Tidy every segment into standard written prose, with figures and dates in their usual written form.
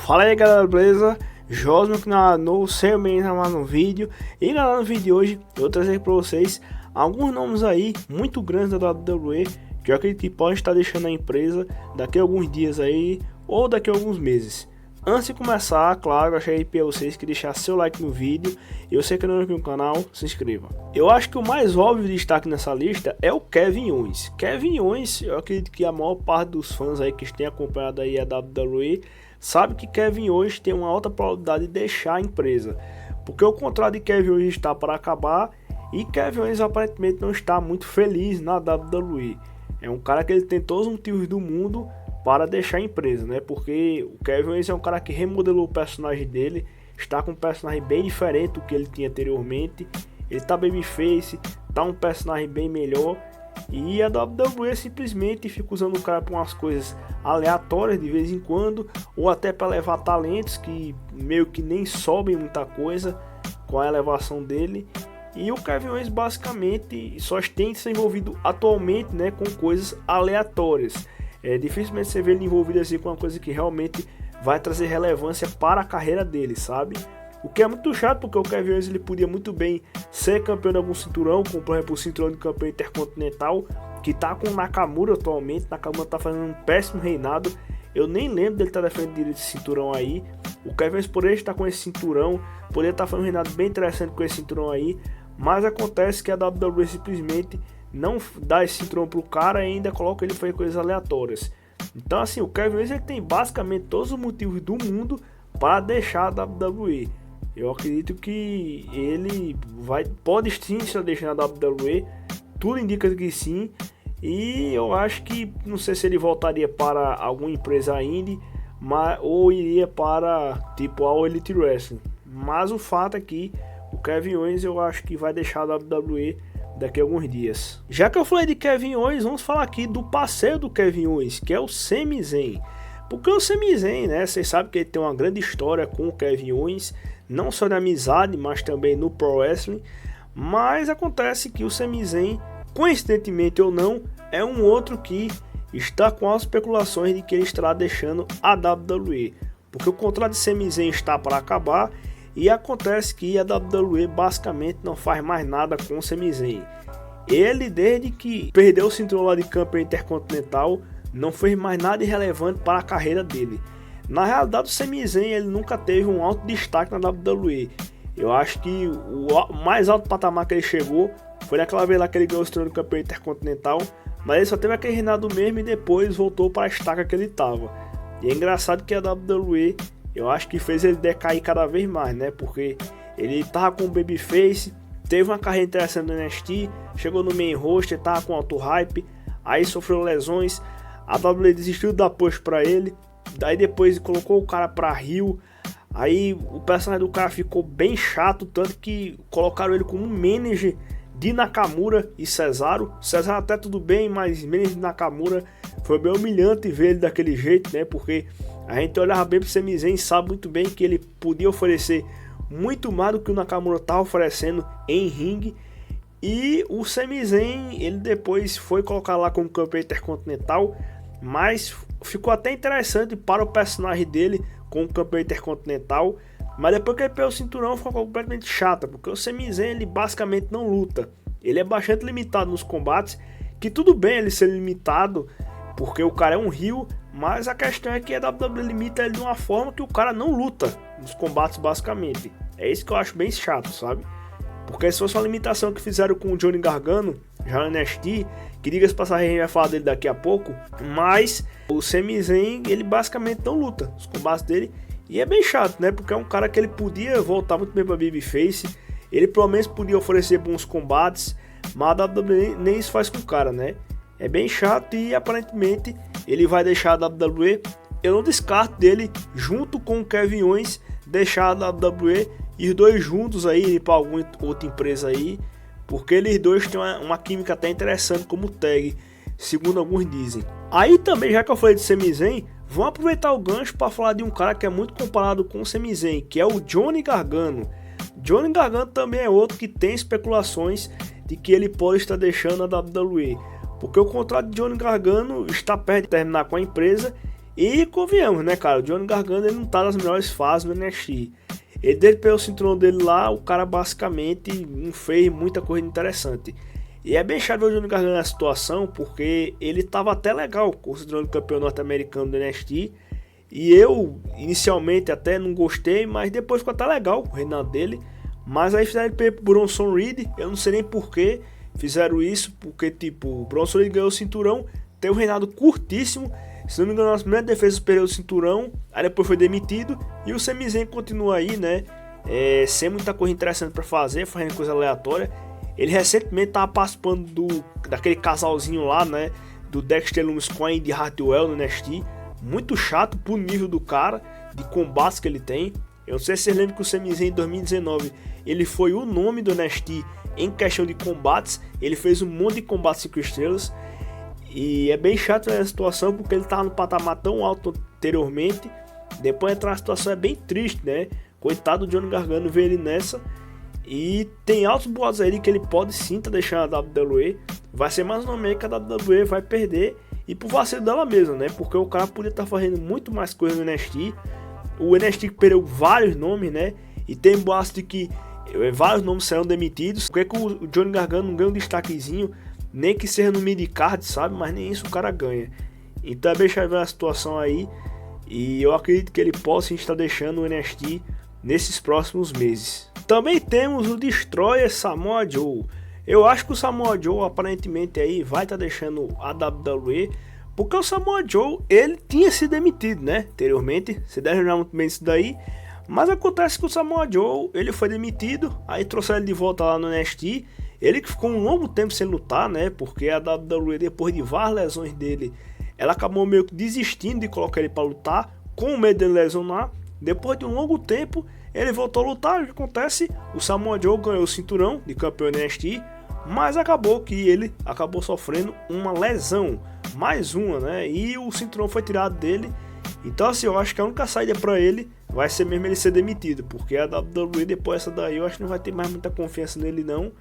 Fala aí galera, beleza? Jos, meu canal novo, sejam bem-vindos a mais um vídeo. E galera, no vídeo de hoje eu vou trazer para vocês alguns nomes aí muito grandes da WWE que eu acredito que podem estar deixando a empresa daqui a alguns dias aí ou daqui a alguns meses. Antes de começar, claro, eu achei para vocês que deixar seu like no vídeo. E você que não é aqui no canal, se inscreva. Eu acho que o mais óbvio de destaque nessa lista é o Kevin Owens. Kevin Owens, eu acredito que a maior parte dos fãs aí que têm acompanhado aí a WWE sabe que Kevin Owens tem uma alta probabilidade de deixar a empresa, porque o contrato de Kevin Owens está para acabar e Kevin Owens aparentemente não está muito feliz na WWE. É um cara que ele tem todos os motivos do mundo para deixar a empresa, né? Porque o Kevin Owens é um cara que remodelou o personagem dele, está com um personagem bem diferente do que ele tinha anteriormente. Ele tá babyface, tá um personagem bem melhor. E a WWE simplesmente fica usando o cara para umas coisas aleatórias de vez em quando, ou até para levar talentos que meio que nem sobem muita coisa com a elevação dele. E o Kevin Owens basicamente só tem se envolvido atualmente, né, com coisas aleatórias. Dificilmente você vê ele envolvido assim com uma coisa que realmente vai trazer relevância para a carreira dele, sabe? O que é muito chato, porque o Kevin Owens ele podia muito bem ser campeão de algum cinturão, como por exemplo o cinturão de campeão intercontinental, que tá com o Nakamura atualmente. Nakamura tá fazendo um péssimo reinado. Eu nem lembro dele estar defendendo direito esse cinturão aí. O Kevin Owens poderia estar com esse cinturão, poderia estar fazendo um reinado bem interessante com esse cinturão aí, mas acontece que a WWE simplesmente não dá esse cinturão pro cara e ainda coloca ele para coisas aleatórias. Então assim, o Kevin Owens ele tem basicamente todos os motivos do mundo para deixar a WWE. Eu acredito que ele pode sim estar deixando a WWE, tudo indica que sim. E eu acho que, não sei se ele voltaria para alguma empresa indie, ou iria para tipo a Elite Wrestling. Mas o fato é que o Kevin Owens eu acho que vai deixar a WWE daqui a alguns dias. Já que eu falei de Kevin Owens, vamos falar aqui do parceiro do Kevin Owens, que é o Sami Zayn. Porque o Sami Zayn, né, vocês sabem que ele tem uma grande história com o Kevin Owens, não só na amizade, mas também no Pro Wrestling. Mas acontece que o Sami Zayn, coincidentemente ou não, é um outro que está com as especulações de que ele estará deixando a WWE. Porque o contrato de Sami Zayn está para acabar e acontece que a WWE basicamente não faz mais nada com o Sami Zayn. Ele, desde que perdeu o cinturão lá de campeão intercontinental, não fez mais nada irrelevante para a carreira dele. Na realidade, o Sami Zayn ele nunca teve um alto destaque na WWE. Eu acho que o mais alto patamar que ele chegou foi naquela vez lá que ele ganhou o cinturão do campeão intercontinental, mas ele só teve aquele reinado mesmo e depois voltou para a estaca que ele estava. E é engraçado que a WWE, eu acho que fez ele decair cada vez mais, né? Porque ele tava com o babyface, teve uma carreira interessante no NXT, chegou no main roster, tava com alto hype, aí sofreu lesões, a WWE desistiu de dar push pra ele, daí depois colocou o cara pra Rio, aí o personagem do cara ficou bem chato, tanto que colocaram ele como manager de Nakamura e Cesaro. Cesaro até tudo bem, mas manager de Nakamura foi bem humilhante ver ele daquele jeito, né? Porque a gente olhava bem pro Sami Zayn e sabe muito bem que ele podia oferecer muito mais do que o Nakamura estava oferecendo em ringue. E o Sami Zayn, ele depois foi colocar lá como campeão intercontinental, mas ficou até interessante para o personagem dele como campeão intercontinental. Mas depois que ele pegou o cinturão ficou completamente chata, porque o Sami Zayn ele basicamente não luta. Ele é bastante limitado nos combates, que tudo bem ele ser limitado, porque o cara é um heel, mas a questão é que a WWE limita ele de uma forma que o cara não luta nos combates basicamente. É isso que eu acho bem chato, sabe? Porque se fosse uma limitação que fizeram com o Johnny Gargano, já no NXT, que diga-se passagem, a gente vai falar dele daqui a pouco, mas o Sami Zayn, ele basicamente não luta nos combates dele, e é bem chato, né? Porque é um cara que ele podia voltar muito bem para babyface, ele pelo menos podia oferecer bons combates, mas a WWE nem isso faz com o cara, né? É bem chato e aparentemente ele vai deixar a WWE. Eu não descarto dele, junto com o Kevin Owens, deixar a WWE e os dois juntos aí ir para alguma outra empresa aí, porque eles dois têm uma química até interessante como tag, segundo alguns dizem. Aí também, já que eu falei de Sami Zayn, vamos aproveitar o gancho para falar de um cara que é muito comparado com o Sami Zayn, que é o Johnny Gargano. Johnny Gargano também é outro que tem especulações de que ele pode estar deixando a WWE, porque o contrato de Johnny Gargano está perto de terminar com a empresa E convenhamos, né, cara, o Johnny Gargano ele não tá nas melhores fases no NXT. Ele desde pelo cinturão dele lá, o cara basicamente não fez muita coisa interessante. E é bem chato ver o Johnny Gargano nessa situação, porque ele tava até legal considerando o campeão norte-americano do NXT. E eu, inicialmente, até não gostei, mas depois ficou até legal o reinado dele. Mas aí fizeram ele pro Bronson Reed, eu não sei nem porquê fizeram isso, porque tipo, o Bronson Reed ganhou o cinturão, tem um reinado curtíssimo. Se não me engano, nas primeiras defesas perdeu o cinturão, aí depois foi demitido. E o Sami Zayn continua aí, né, sem muita coisa interessante pra fazer, fazendo coisa aleatória. Ele recentemente tava participando daquele casalzinho lá, né, do Dexter Lumis com a Indy Hartwell no NXT. Muito chato pro nível do cara, de combates que ele tem. Eu não sei se vocês lembram que o Sami Zayn em 2019 ele foi o nome do NXT em questão de combates. Ele fez um monte de combates 5 estrelas. E é bem chato essa situação, porque ele tava no patamar tão alto anteriormente. Depois entrar na situação é bem triste, né? Coitado do Johnny Gargano ver ele nessa. E tem altos boatos aí que ele pode sim estar deixando a WWE. Vai ser mais um nome aí que a WWE vai perder. E por vacilo dela mesma, né? Porque o cara podia estar fazendo muito mais coisa no NXT. O NXT perdeu vários nomes, né? E tem boatos de que vários nomes serão demitidos. Por que o Johnny Gargano não ganha um destaquezinho? Nem que seja no mid-card, sabe? Mas nem isso o cara ganha. Então é bem chato ver a situação aí. E eu acredito que ele possa estar deixando o NXT nesses próximos meses. Também temos o Destroyer Samoa Joe. Eu acho que o Samoa Joe aparentemente aí vai estar deixando a WWE. Porque o Samoa Joe, ele tinha sido demitido, né? Anteriormente. Você deve lembrar muito bem disso daí. Mas acontece que o Samoa Joe, ele foi demitido. Aí trouxeram ele de volta lá no NXT. Ele que ficou um longo tempo sem lutar, né? Porque a WWE, depois de várias lesões dele, ela acabou meio que desistindo de colocar ele para lutar, com medo de ele lesionar. Depois de um longo tempo, ele voltou a lutar. O que acontece? O Samoa Joe ganhou o cinturão de campeão NXT, mas acabou que ele acabou sofrendo uma lesão. Mais uma, né? E o cinturão foi tirado dele. Então assim, eu acho que a única saída para ele vai ser mesmo ele ser demitido. Porque a WWE, depois dessa daí, eu acho que não vai ter mais muita confiança nele não.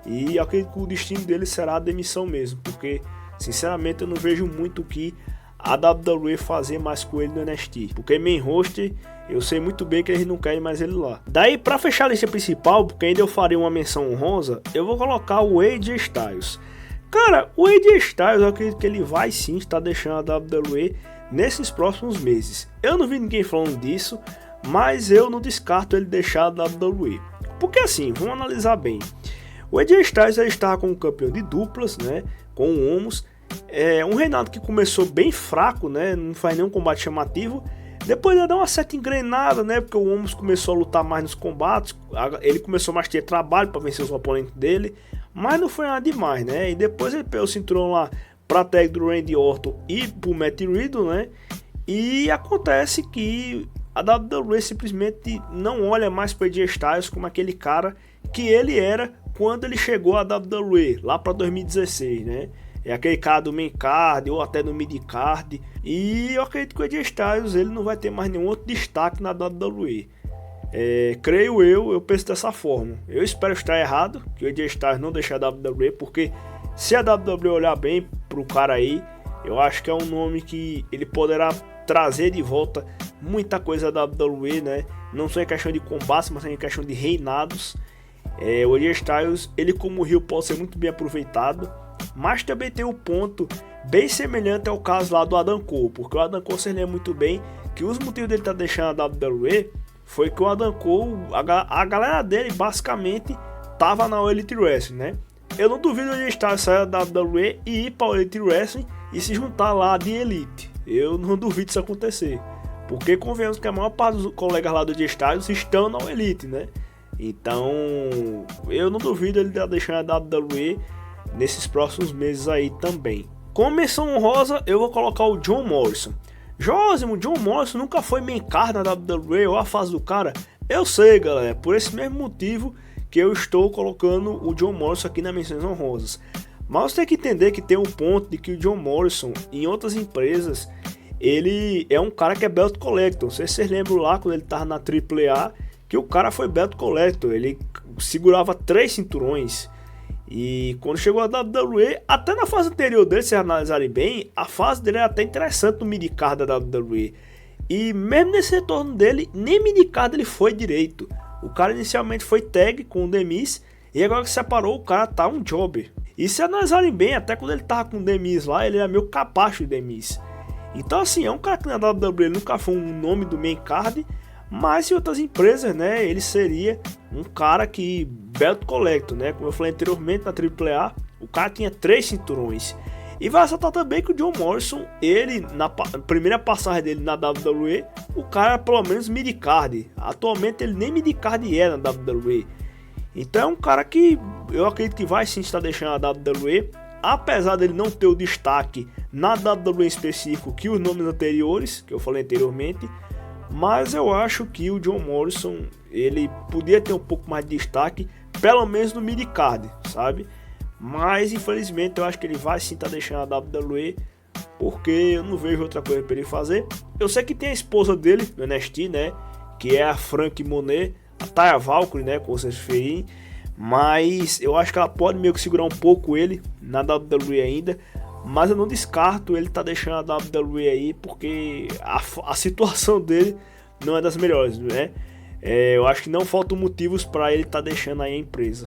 E eu acredito que o destino dele será a demissão mesmo, porque sinceramente eu não vejo muito o que a WWE fazer mais com ele no NXT, porque main roster eu sei muito bem que eles não querem mais ele lá. Daí para fechar a lista principal, porque ainda eu farei uma menção honrosa, eu vou colocar o AJ Styles. Cara, o AJ Styles eu acredito que ele vai sim estar deixando a WWE nesses próximos meses. Eu não vi ninguém falando disso, mas eu não descarto ele deixar a WWE, porque assim, vamos analisar bem. O AJ Styles estava como campeão de duplas, né, com o Omos. Um reinado que começou bem fraco, né, não faz nenhum combate chamativo. Depois ele deu uma certa engrenada, né, porque o Omos começou a lutar mais nos combates. Ele começou mais a ter trabalho para vencer os oponentes dele, mas não foi nada demais, né. E depois ele pegou o cinturão lá para tag do Randy Orton e pro Matt Riddle, né. E acontece que a WWE simplesmente não olha mais para o AJ Styles como aquele cara que ele era quando ele chegou à WWE, lá para 2016, né? É aquele cara do main card ou até do mid card. E eu acredito que o AJ Styles ele não vai ter mais nenhum outro destaque na WWE. Creio eu penso dessa forma. Eu espero estar errado, que o AJ Styles não deixe a WWE, porque se a WWE olhar bem pro cara aí, eu acho que é um nome que ele poderá trazer de volta muita coisa da WWE, né? Não só em questão de combate, mas em questão de reinados. O AJ Styles, ele como heel pode ser muito bem aproveitado, mas também tem um ponto bem semelhante ao caso lá do Adam Cole, porque o Adam Cole, você lembra muito bem que os motivos dele estar deixando a WWE foi que o Adam Cole, a galera dele basicamente tava na Elite Wrestling, né? Eu não duvido o AJ Styles sair da WWE e ir para o Elite Wrestling e se juntar lá de Elite. Eu não duvido isso acontecer, porque convenhamos que a maior parte dos colegas lá do AJ Styles estão na Elite, né? Então, eu não duvido ele deixando a WWE nesses próximos meses aí também. Como menção honrosa, eu vou colocar o John Morrison. O John Morrison nunca foi main card na WWE ou a fase do cara. Eu sei, galera, por esse mesmo motivo que eu estou colocando o John Morrison aqui nas menções honrosas. Mas você tem que entender que tem um ponto de que o John Morrison, em outras empresas, ele é um cara que é belt collector. Não sei se vocês lembram lá quando ele estava na AAA, que o cara foi belt collector, ele segurava 3 cinturões. E quando chegou a WWE, até na fase anterior dele, se analisarem bem, a fase dele era até interessante no midcard da WWE. E mesmo nesse retorno dele, nem midcard ele foi direito. O cara inicialmente foi tag com o The Miz, e agora que separou, o cara tá um jobber. E se analisarem bem, até quando ele tava com o The Miz lá, ele era meio capacho de The Miz. Então assim, é um cara que na WWE nunca foi um nome do main card, mas em outras empresas, né, ele seria um cara que belt collector, né, como eu falei anteriormente na AAA, o cara tinha 3 cinturões. E vai ressaltar também que o John Morrison, ele na primeira passagem dele na WWE, o cara era pelo menos midcard. Atualmente ele nem midcard é na WWE. Então é um cara que eu acredito que vai sim estar deixando a WWE, apesar dele não ter o destaque na WWE em específico que os nomes anteriores, que eu falei anteriormente. Mas eu acho que o John Morrison, ele podia ter um pouco mais de destaque, pelo menos no midcard, sabe? Mas infelizmente eu acho que ele vai sim estar deixando a WWE, porque eu não vejo outra coisa para ele fazer. Eu sei que tem a esposa dele no NXT, né, que é a Frankie Monet, a Taya Valkyrie, né, como vocês preferirem. Mas eu acho que ela pode meio que segurar um pouco ele na WWE ainda. Mas eu não descarto ele tá deixando a WWE aí, porque a situação dele não é das melhores, né? Eu acho que não faltam motivos para ele tá deixando aí a empresa.